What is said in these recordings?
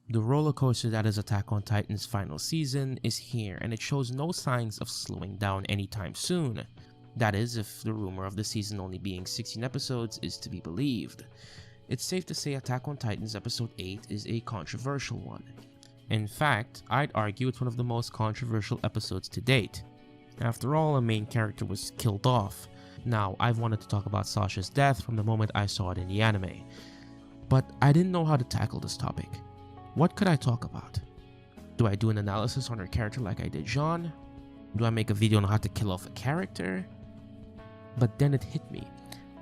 The roller coaster that is Attack on Titan's final season is here, and it shows no signs of slowing down anytime soon. That is, if the rumor of the season only being 16 episodes is to be believed. It's safe to say Attack on Titan's episode 8 is a controversial one. In fact, I'd argue it's one of the most controversial episodes to date. After all, a main character was killed off. Now, I've wanted to talk about Sasha's death from the moment I saw it in the anime, but I didn't know how to tackle this topic. What could I talk about? Do I do an analysis on her character like I did Jean? Do I make a video on how to kill off a character? But then it hit me.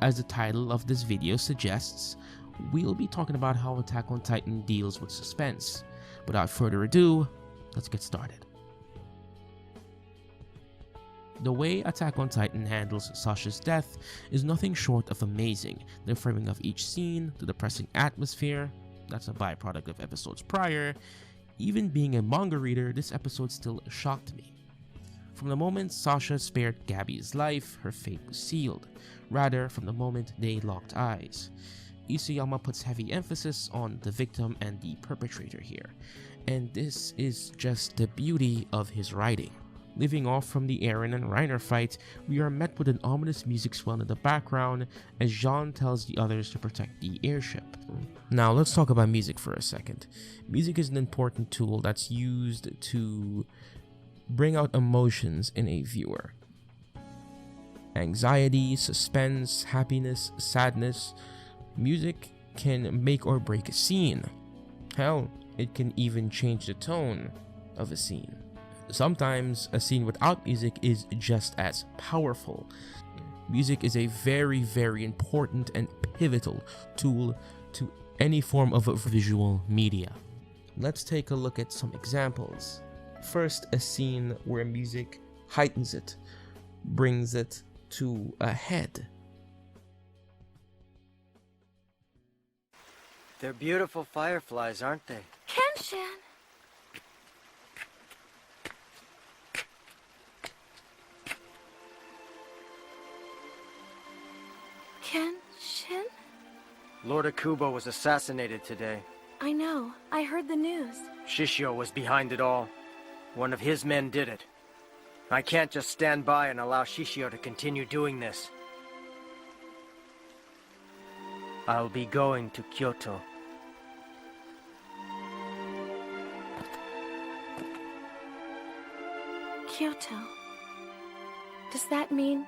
As the title of this video suggests, we'll be talking about how Attack on Titan deals with suspense. Without further ado, let's get started. The way Attack on Titan handles Sasha's death is nothing short of amazing. The framing of each scene, the depressing atmosphere, that's a byproduct of episodes prior. Even being a manga reader, this episode still shocked me. From the moment Sasha spared Gabi's life, her fate was sealed. Rather, from the moment they locked eyes. Isayama puts heavy emphasis on the victim and the perpetrator here, and this is just the beauty of his writing. Leaving off from the Eren and Reiner fight, we are met with an ominous music swell in the background as Jean tells the others to protect the airship. Now let's talk about music for a second. Music is an important tool that's used to bring out emotions in a viewer. Anxiety, suspense, happiness, sadness. Music can make or break a scene. Hell, it can even change the tone of a scene. Sometimes a scene without music is just as powerful. Music is a very important and pivotal tool to any form of visual media. Let's take a look at some examples. First, a scene where music heightens it, brings it to a head. They're beautiful fireflies, aren't they? Kenshin! Kenshin? Lord Akubo was assassinated today. I know. I heard the news. Shishio was behind it all. One of his men did it. I can't just stand by and allow Shishio to continue doing this. I'll be going to Kyoto. Kyoto. Does that mean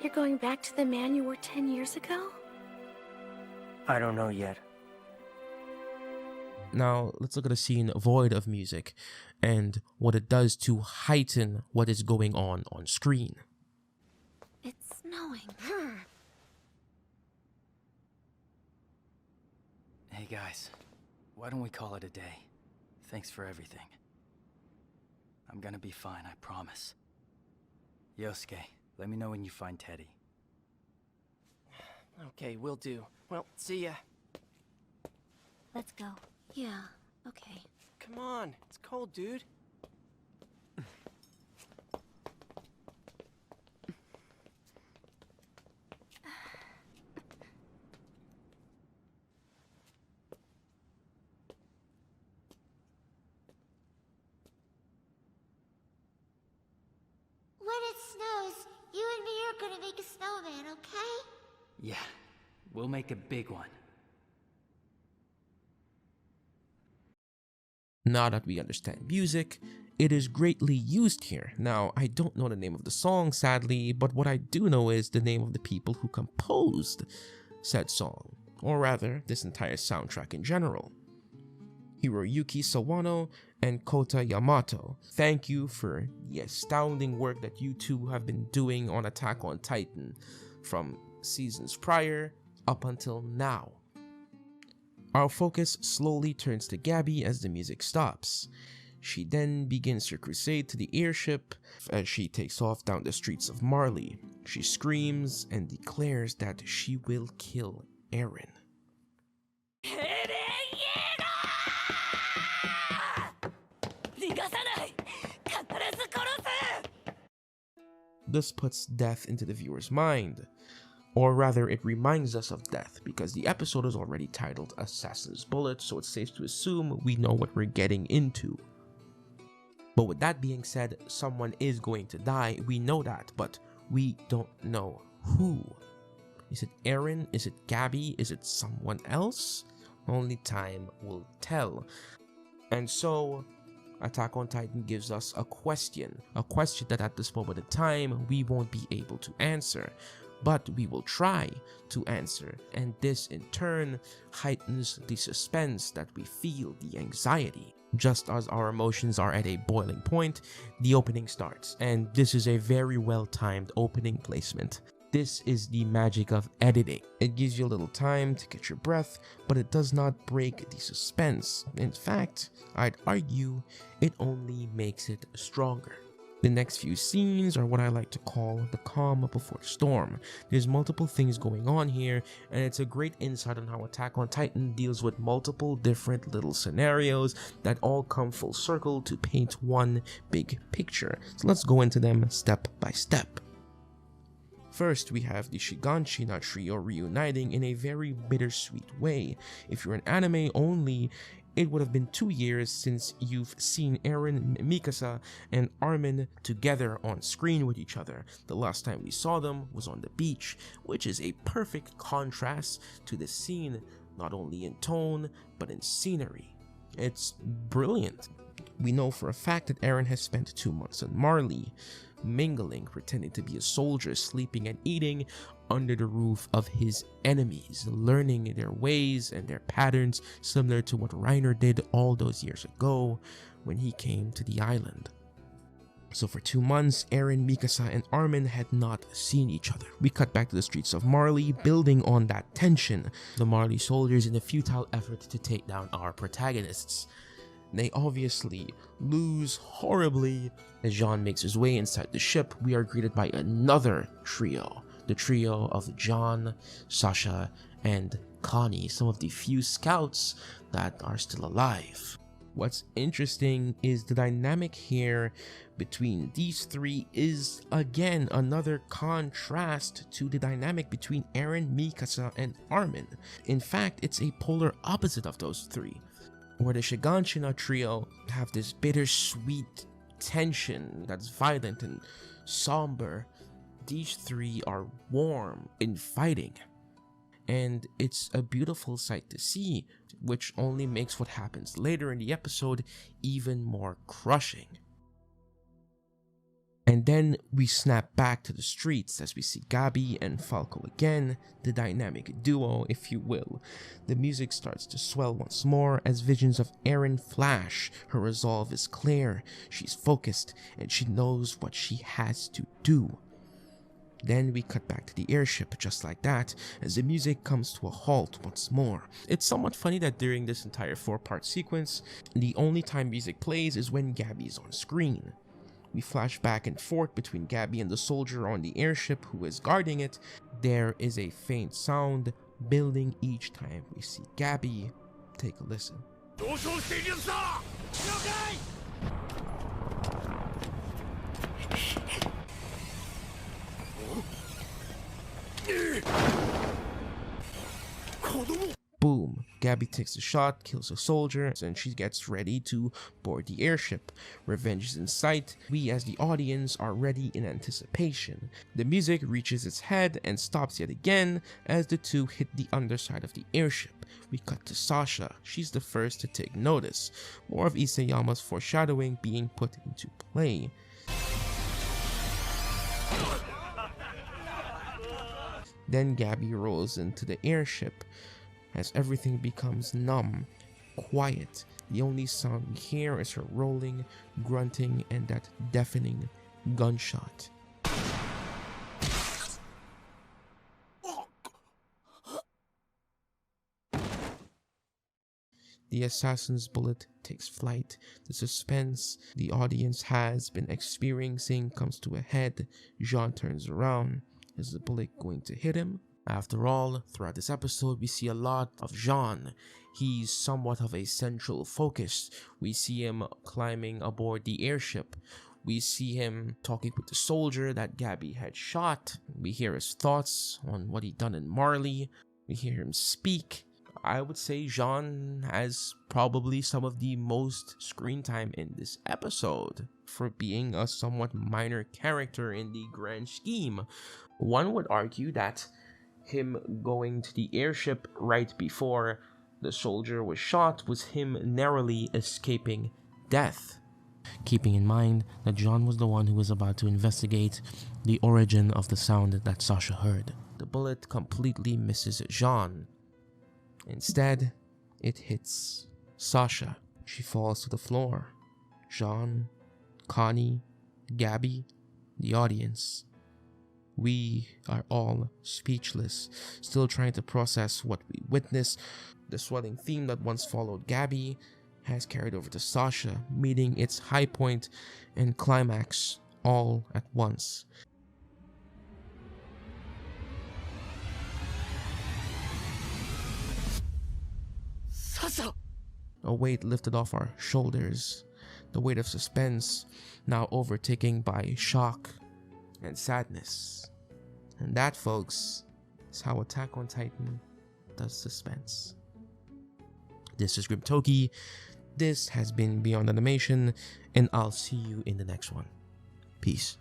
you're going back to the man you were 10 years ago? I don't know yet. Now, let's look at a scene void of music and what it does to heighten what is going on screen. It's snowing. Hey guys, why don't we call it a day? Thanks for everything. I'm gonna be fine, I promise. Yosuke, let me know when you find Teddy. Okay, will do. Well, see ya. Let's go. Yeah, okay. Come on, it's cold, dude. When it snows, you and me are gonna make a snowman, okay? Yeah, we'll make a big one. Now that we understand music, it is greatly used here. Now, I don't know the name of the song, sadly, but what I do know is the name of the people who composed said song, or rather, this entire soundtrack in general. Hiroyuki Sawano and Kota Yamato. Thank you for the astounding work that you two have been doing on Attack on Titan from seasons prior up until now. Our focus slowly turns to Gabi as the music stops. She then begins her crusade to the airship as she takes off down the streets of Marley. She screams and declares that she will kill Eren. This puts death into the viewer's mind. Or rather, it reminds us of death, because the episode is already titled Assassin's Bullet, so it's safe to assume we know what we're getting into. But with that being said, someone is going to die, we know that, but we don't know who. Is it Eren? Is it Gabi? Is it someone else? Only time will tell. And so, Attack on Titan gives us a question that at this moment in time we won't be able to answer, but we will try to answer, and this in turn heightens the suspense that we feel, the anxiety. Just as our emotions are at a boiling point, the opening starts, and this is a very well-timed opening placement. This is the magic of editing. It gives you a little time to get your breath, but it does not break the suspense. In fact, I'd argue it only makes it stronger. The next few scenes are what I like to call the calm before the storm. There's multiple things going on here, and it's a great insight on how Attack on Titan deals with multiple different little scenarios that all come full circle to paint one big picture. So let's go into them step by step. First, we have the Shiganshina trio reuniting in a very bittersweet way. If you're an anime only, it would have been 2 years since you've seen Eren, Mikasa, and Armin together on screen with each other. The last time we saw them was on the beach, which is a perfect contrast to the scene, not only in tone, but in scenery. It's brilliant. We know for a fact that Eren has spent 2 months in Marley, mingling, pretending to be a soldier, sleeping and eating under the roof of his enemies, learning their ways and their patterns, similar to what Reiner did all those years ago when he came to the island. So for 2 months, Eren, Mikasa, and Armin had not seen each other. We cut back to the streets of Marley, building on that tension. The Marley soldiers in a futile effort to take down our protagonists. They obviously lose horribly. As Jean makes his way inside the ship, we are greeted by another trio. The trio of John, Sasha, and Connie, some of the few scouts that are still alive. What's interesting is the dynamic here between these three is again another contrast to the dynamic between Eren, Mikasa, and Armin. In fact, it's a polar opposite of those three. Where the Shiganshina trio have this bittersweet tension that's violent and somber, these three are warm in fighting. And it's a beautiful sight to see, which only makes what happens later in the episode even more crushing. And then we snap back to the streets as we see Gabi and Falco again, the dynamic duo, if you will. The music starts to swell once more as visions of Eren flash. Her resolve is clear, she's focused, and she knows what she has to do. Then we cut back to the airship just like that, as the music comes to a halt once more. It's somewhat funny that during this entire 4-part sequence, the only time music plays is when Gabi is on screen. We flash back and forth between Gabi and the soldier on the airship who is guarding it. There is a faint sound building each time we see Gabi. Take a listen. Boom. Gabi takes a shot, kills a soldier, and she gets ready to board the airship. Revenge is in sight. We as the audience are ready in anticipation. The music reaches its head and stops yet again as the two hit the underside of the airship. We cut to Sasha. She's the first to take notice. More of Isayama's foreshadowing being put into play. Then Gabi rolls into the airship. As everything becomes numb, quiet, the only sound we hear is her rolling, grunting, and that deafening gunshot. The assassin's bullet takes flight. The suspense the audience has been experiencing comes to a head. Jean turns around. Is the bullet going to hit him? After all, throughout this episode, we see a lot of Jean. He's somewhat of a central focus. We see him climbing aboard the airship. We see him talking with the soldier that Gabi had shot. We hear his thoughts on what he done in Marley. We hear him speak. I would say Jean has probably some of the most screen time in this episode for being a somewhat minor character in the grand scheme. One would argue that him going to the airship right before the soldier was shot was him narrowly escaping death. Keeping in mind that Jean was the one who was about to investigate the origin of the sound that Sasha heard. The bullet completely misses Jean. Instead, it hits Sasha. She falls to the floor. Jean, Connie, Gabi, the audience. We are all speechless, still trying to process what we witnessed. The swelling theme that once followed Gabi has carried over to Sasha, meeting its high point and climax all at once. Sasha! A weight lifted off our shoulders, the weight of suspense now overtaken by shock and sadness. And that, folks, is how Attack on Titan does suspense. This is Grimtoki. This has been Beyond Animation, and I'll see you in the next one. Peace.